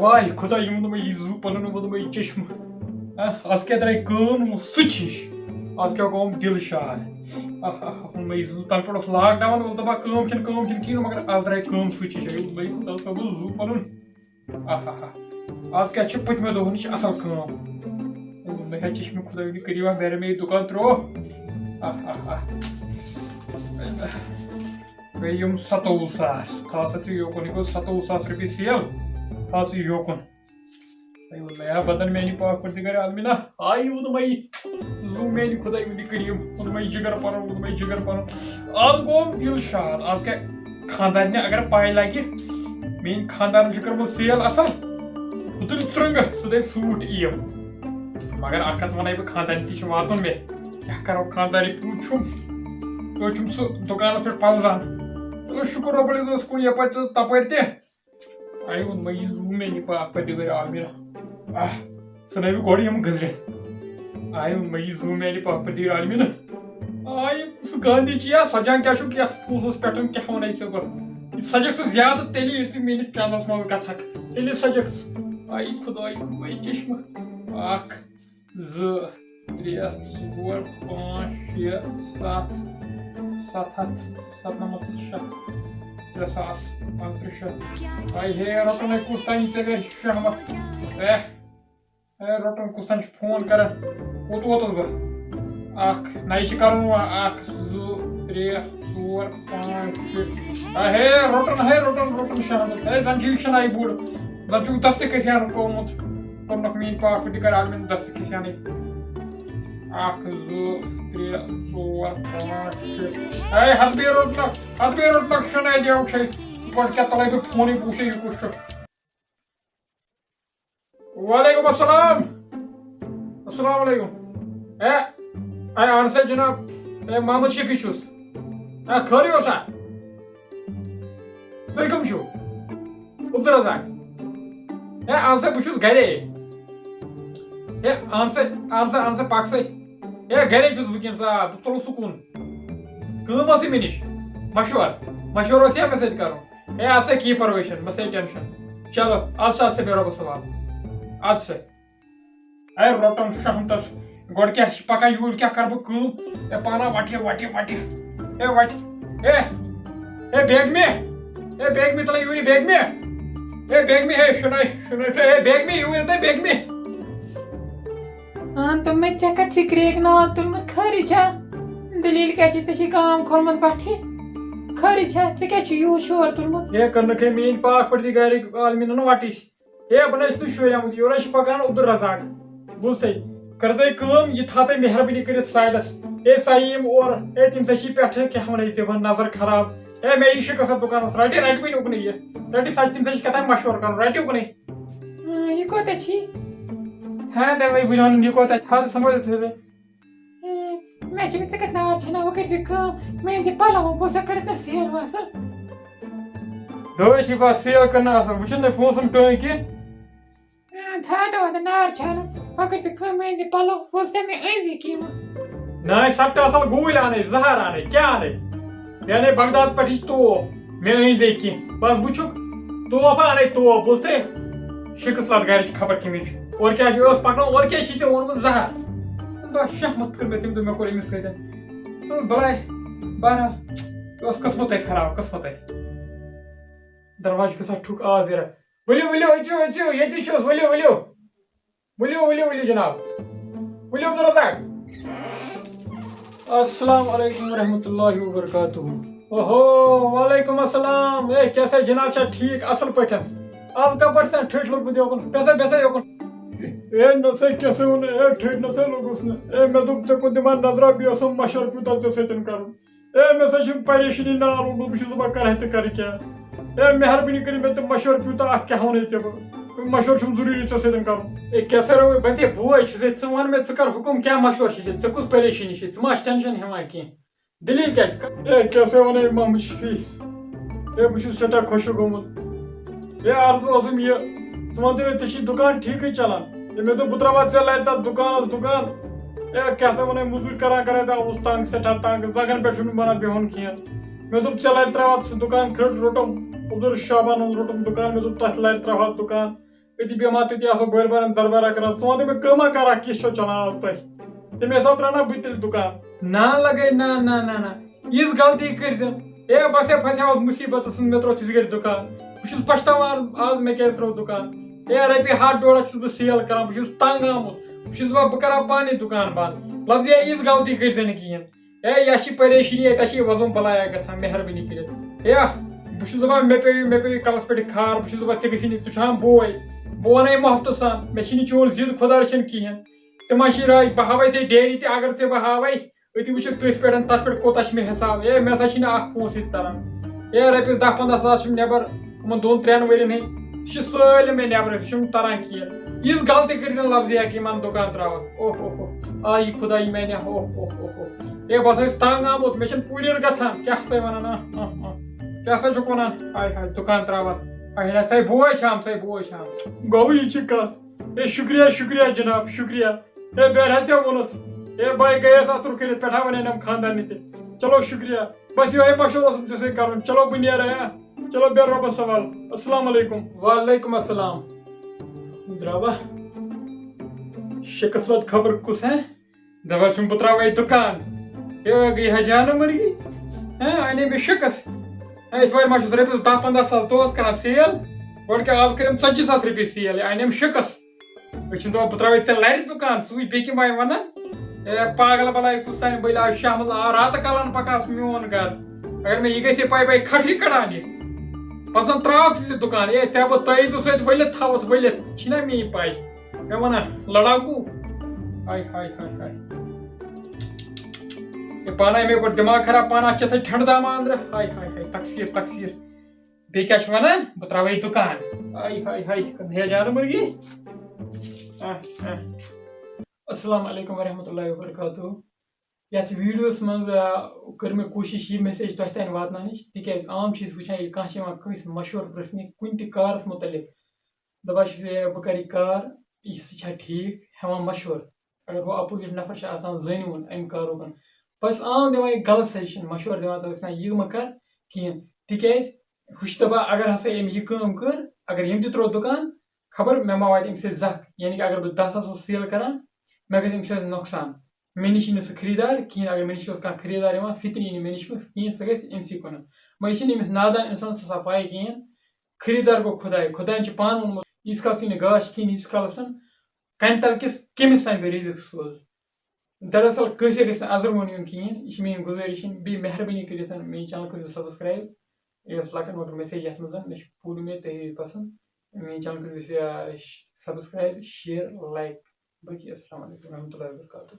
واي خدا يوم ما يزو پنن ود ما چشم از کیا درای کٲم سُچ ہِش از کیا گوم دل شاد ما يزو تن پڑس لاک ڈاون ول دبا کٲم چھن کینو مگر از درای کٲم سُچ ہِش بھائی خدا صاحب زو پنن از کیا چھ پتمہ دۄہن نِش اصل کٲم مے چشم خدا دی کریوا میرے میں دکان ترو یم 27,000 خاص یوکن گو 27,000 رۄپیہِ سیل خاص یوکن میں بدن میانی پاک پردگار عالمینا آئی وہ میں زو میانی خدا دی کریم وہ میں جگر پن آز گوم دل شاد آز کیا خاندار نے اگر پائی لگی مین خاندار چھ کرمت سیل اصل تل ژرنگ سہ دپ سوٹ ایم مگر اکھ کتھ وناے بہ خاندار تہ واتن مے کیا کرو خانداری چھم سہ دکانس پہ پلزان شکر رب العزت کن یپر تپر تہ آئی وہ میں زو میانی پاک پردگار عالمینا سنائی بہ گۄڈٕ یم گزرت آئی میں زو میانی پاک پردگار عالمینا آئی سہ گاندھی جی سجان کیا چھُکھ یتھ پونسس پٮ۪ٹھ کیا وناے ژےٚ بہٕ سجکھ سہ زیادٕ تیٚلہِ ییٚلہِ ژٕ میٲنِس چندس منٛز گژھکھ تیٚلہِ سجکھ ژٕ آئی خداے میں چشم 1 2 3 4 5 6 7 700 796 3,000 500 آئی ہے رٹن ہے کس تین ژےٚ گٔے شہمت رٹن کس تین فون کران کوٚت ووتُس بہٕ اکھ نَیہِ چھِ کرُن 1 2 3 4 5 6 ہے رٹن شہمت ہے زن چھُ یہِ چھُنہٕ بوٚڑ زن چھُکھ دستہٕ کٔسیان کوٚرمُت کوٚرنکھ میٲنۍ پاک پردگار عالمیٖن دستہٕ کٔسیانٕے 1 2 3 4 5 6 ہے ہتھ بیٚیہِ روٚٹنکھ شُناے دیو چھے گۄڈٕ کیٛاہ تُلے بہٕ فونٕے بہٕ وٕچھے یہِ کُس چھُ وعلیکم السلام السلام علیکم اہن سا جناب محمد شفیع چھُس خٲرٕے اوسا تُہۍ کٕم چھِو عبدالرزاق اہن سا بہٕ چھُس گرے اہن سا پک سا گرے چھُس وٕنکیٚنس بہٕ ژوٚلُس سکوٗن کٲم ٲسٕے مےٚ نِش مشور اوس مےٚ سۭتۍ کرُن اَدٕ سا کینٛہہ پرواے چھُنہٕ مہ سا ٹینشن چلو اَدٕ سا بیٚہہ رۄبس حوالہٕ اَدٕ سا رۄٹن شہمتس گۄڈٕ کیٛاہ چھِ پکان یوٗرۍ کیٛاہ کرٕ بہٕ کٲم پانا وٹہِ بیگ مے تلے یوٗرۍ بیگ مے شُناے بیگ مے یوٗرۍ تہٕ بیگ مے تم میں ژےٚ کتہِ چھِ کرٛیک ناو تُلمُت خٲرٕے چھا دٔلیٖل کیٛاہ چھِ ژےٚ چھِ کٲم کھولمُت بٹھِ خٲرٕے چھا ژےٚ کیٛاہ چھُ یوٗت شور تُلمُت کٔرنکھ میٲنۍ پاک پردگارٕکۍ عالمیٖنن وٹِس بہٕ نہ چھُس نہٕ شُرمُت یورٕ چھِ پکان عبدالرزاق بوٗز سا کٔر تُہۍ کٲم یہِ تھاو تُہۍ مہربٲنی کٔرِتھ سایڈس سا یِم اورٕ تِم ژےٚ چھی پٮ۪ٹھٕ کیٛاہ ونے ژےٚ وۄنۍ نظر خراب مےٚ یہِ شِکست اتھ دُکانس رٹہِ وۄنۍ اُکنٕے یہِ رٹہِ سچ تِم ژےٚ چھی کیٛاہ تام مشور کرُن رٹہِ اُکنٕے یہِ کوتاہ چھی تَوے بہٕ وَنُن یہِ کوتاہ چھِ ہتھ سمبٲلِتھ تھٲیزِ مےٚ چھِ ژٕ کتہِ نار چھَناو وۄنۍ کٔرۍ زِ کٲم مےٚ أنۍ زِ پلو بہٕ اوسا کٔرِتھ نہ سیل وۄنۍ اصل دوٚپے چھِ بس سیل کرنہٕ اصل وۄنۍ چھُنہٕ تۄہہِ پونٛسن ٹٲنۍ کینٛہہ تھاو نار چھانُن وۄنۍ کٔرۍ زِ کٲم مےٚ أنۍ زِ پلو بہٕ اوس تَمے أنۍ زِ کیٚنٛہہ نہ سبٹہٕ اصل گوٗلۍ انے زہر انے کیٛاہ انے مےٚ انے بغداد پٮ۪ٹھٕچ توپ مےٚ أنۍ زے کینٛہہ بس وٕچھُکھ توپ انے توپ بوٗزتھے شِکس لد گرِچ خبر کمِچ اورٕ کیٛاہ چھِ ٲس پکناوان اورٕ کیٛاہ چھِ ژےٚ اوٚنمُت زہر شہمت کٔر مےٚ تمہِ دۄہ مےٚ کوٚر أمِس سۭتۍ بلاے بہرحال یہِ اوس قٕسمتٕے خراب قٕسمتٕے دروازٕ گژھان ٹھُک آز یِرا ؤلِو أژِو ییٚتی چھُس ؤلِو جناب ؤلِو عبدالرزاق السلام علیکم ورحمۃ اللہ وبرکاتہ اوہو وعلیکم السلام کیٛاہ جناب چھا ٹھیٖک اصل پٲٹھۍ آز کپٲرۍ چھُ ٹھٔٹۍ لوٚگمُت یوکُن بیٚہہ سا یوکُن نہ سا کیٛاہ سا ووٚن ٹھٔٹۍ نہ سا لوٚگُس نہٕ مےٚ دوٚپ ژےٚ کُن دِمہا نظرا بیٚیہِ اوسُم مشور پیوٗتاہ ژےٚ سۭتۍ کرُن مےٚ سا چھِ پریشٲنی نار روٗدمُت بہٕ چھُس دپان کرٕ تہٕ کرٕ کیٛاہ مہربٲنی کٔرِتھ مےٚ تہٕ مشور پیوٗتاہ اکھ کیٛاہ ونے ژےٚ بہٕ مشور چھُم ضروٗری ژےٚ سۭتۍ کرُن کیٛاہ سا رو بس بوے چھُسے ژٕ وَن مےٚ ژٕ کر حُکُم کیٛاہ مشور چھُے ژےٚ کُس پریشٲنی چھے ژٕ ما چھِ ٹینشن ہٮ۪وان کینٛہہ دٔلیٖل کیٛاہ چھِ کیٛاہ سا ونے محمد شفیع بہٕ چھُس سٮ۪ٹھاہ خۄشک گوٚمُت عرض اوسُم یہِ ژٕ وَنتہٕ مےٚ ژےٚ چھی دُکان ٹھیٖکٕے چلان مےٚ دوٚپ بہٕ تراوہا ژےٚ لرِ تتھ دُکانس دُکان کیٛاہ سا ونے موٚزوٗرۍ کران آوُس تنگ سٮ۪ٹھاہ تنگ زنگن پٮ۪ٹھ چھُنہٕ بنان بِہُن کینٛہہ مےٚ دوٚپ ژےٚ لرِ تراوہا سُہ دُکان کھٔٹ روٚٹُم عبدالشابانن روٚٹُم دُکان مےٚ دوٚپ تتھ لرِ تراوہا دُکان أتی بیٚہمہٕ ہا تٔتی آسو بٔرۍ بارن دربارا کران ژٕ وَن مےٚ کٲما کارا کِژھ چھو چلاوان تۄہہِ تَمے ساتہٕ تراونا بہٕ تیٚلہِ دُکان نا لگے نا یِژھ غلطی کٔرزٮ۪ن ہے بس ہے پھسیوس مُصیٖبتس منٛز مےٚ تروو تِژھ گرِ دُکان بہٕ چھُس پچھتاوان آز مےٚ کیازِ تروو دُکان ہے رۄپیہِ 100-150 چھُس بہٕ سیل کران بہٕ چھُس تنگ آمُت بہٕ چھُس دپان بہٕ کرٕ ہا پانے دُکان بنٛد لفظی یِژھ غلطی کٔرزِ نہٕ کِہینۍ ہے یہِ چھِ پریشٲنی ژےٚ چھِ وۄزُم بلایا گژھان مہربٲنی کٔرِتھ ہے بہٕ چھُس دپان مےٚ پیٚیہِ کلس پٮ۪ٹھ کھار بہٕ چھُس دپان ژےٚ گژھی نہٕ ژٕ چھُہم بوے بہٕ ونے محبتہٕ سان مےٚ چھِنہٕ چون ضد خۄدا رٔچھِنۍ کِہینۍ تہِ ما چھِ راے بہٕ ہاوے ژےٚ ڈیری تہِ اگر ژےٚ بہٕ ہاوے أتی وٕچھکھ تٔتھۍ پٮ۪ٹھ تتھ پٮ۪ٹھ کوتاہ چھُ مےٚ حساب ہے مےٚ ہسا چھِنہٕ اکھ پونٛسہٕ ییٚتہِ تران ہے رۄپیس 10-15 ساس چھُم نٮ۪بر یِمن 2-3 ؤرین ہٕنٛدۍ سُہ چھُ سٲلِم مےٚ نٮ۪برٕ سُہ چھُنہٕ تران کینٛہہ یِژھ غلطی کٔرزٮ۪ن لفظی کہِ یِمن دُکان تراوکھ اوہ آیی خۄداے میانہِ اوہ ہے بہٕ ہسا چھُس تنگ آمُت مےٚ چھِنہٕ پوٗریر گژھان کیاہ سا وَنان کیاہ سا چھُکھ وَنان ہاے دُکان تراوَس سۄے بوے چھام گوٚو یہِ چھِ کتھ ہے شُکریہ جِناب شُکریہ ہے بیٚیہِ حظ ژےٚ ووٚنُتھ ہے بھاے گٔیس اتُر کٔرِتھ پٮ۪ٹھا وَنینم خاندارنہِ تہِ چلو شُکریہ بس یِہوے مشورٕ اوسُم ژےٚ سۭتۍ کرُن چلو بہٕ نیرٕ چلو بیٚہہ رۄبس حوال السلام علیکُم وعلیکُم السلام درٛاوا شِقٕصلت خبر کُس دپان چھُم بہٕ تراوے دُکان ہے گٔے ہا جانہٕ مرگی انے مےٚ شِقٕص اِتھ ما چھُس رۄپیس 10-15 ساس دۄہس کران سیل گۄڈٕ کیٛاہ آز کٔرِم 40 ساس رۄپیہِ سیل انیم شِقٕص أسۍ چھِنہٕ دپان بہٕ تراوے ژےٚ لرِ دُکان ژٕ وٕچھ بیٚکہِ مایہِ ونان ہے پاگل بلاے کُس تانۍ بٔلۍ آو شامل آو راتہٕ کالن پکان میون گرٕ اگر مےٚ یہِ گژھِ ہے پاے کھکھرِ کڑان یہِ پتہٕ زن تراوکھ ژٕ دُکان ہے ژےٚ بہٕ تٲیٖدٕ سۭتۍ ؤلِتھ تھاوتھ ؤلِتھ چھِنا میٲنۍ پاے مےٚ وَنان لڑاکوٗ ہاے پانے مےٚ کوٚر دٮ۪ماغ خراب پانہٕ اَتھ چھِ سۄ ٹھنڈٕ داما أنٛدرٕ ہاے تقسیٖر بیٚیہِ کیٛاہ چھُ وَنان بہٕ تراوے دُکان ہے جانہٕ مرگی السلام علیکم ورحمتہ اللہ وبرکاتہ یتھ ویڈیوس منٛز کٔر مےٚ کوٗشِش یہِ میسیج تۄہہِ تانۍ واتناونٕچ تِکیازِ عام چھِ أسۍ وٕچھان ییٚلہِ کانٛہہ چھِ یِوان کٲنٛسہِ مشورٕ پرژھنہِ کُنہِ تہِ کارس مُتعلق دپان چھُس بہٕ کرٕ یہِ کار یہِ سُہ چھا ٹھیٖک ہٮ۪وان مشورٕ اگر ہُہ اپوزِٹ نفر چھُ آسان زٲنۍوُن امہِ کارُک بہٕ چھُس عام دِوان یہِ غلط سجشن مشورٕ دِوان تٔمِس یہِ مہ کر کِہینۍ تِکیازِ ہُہ چھُ دپان اگر ہسا أمۍ یہِ کٲم کٔر اگر ییٚمۍ تہِ تروو دُکان خبر مےٚ ما واتہِ اَمہِ سۭتۍ زکھ یعنی کہِ اگر بہٕ 10 ساس اوسُس سیل کران مےٚ گژھِ اَمہِ سۭتۍ نۄقصان مےٚ نِش یی نہٕ سُہ خریٖدار کِہینۍ اگر مےٚ نِش اوس کانٛہہ خریٖدار یِوان سُہ تہِ نی نہٕ مےٚ نِش کِہینۍ سُہ گژھِ أمسٕے کُنن مگر یہِ چھِنہٕ أمِس نادان اِنسانس آسان پاے کِہینۍ خریٖدار گوٚو خۄداین چھُ پانہٕ ووٚنمُت ییٖتِس کالس یی نہٕ گاش کِہینۍ ییٖتِس کالس کَنہِ تل کِس کٔمِس تانۍ بہٕ رِزِق سوز دراصل کٲنٛسے گژھِ نہٕ اَزروُن یُن کِہینۍ یہِ چھِ میٲنۍ گُزٲرِش بیٚیہِ مہربٲنی کٔرِتھ میٲنۍ چنل کٔرِو سبسکرایب یہِ ٲس لۄکٕٹ مۄکٕٹ میسیج یتھ منٛز مےٚ چھِ پوٗرٕ اُمید تُہۍ ہیٚیِو پسنٛد میٲنۍ چنل کٔرِو سبسکرایب شیر لایک باقٕے السلام علیکم ورحمتہ اللہ وبرکاتہ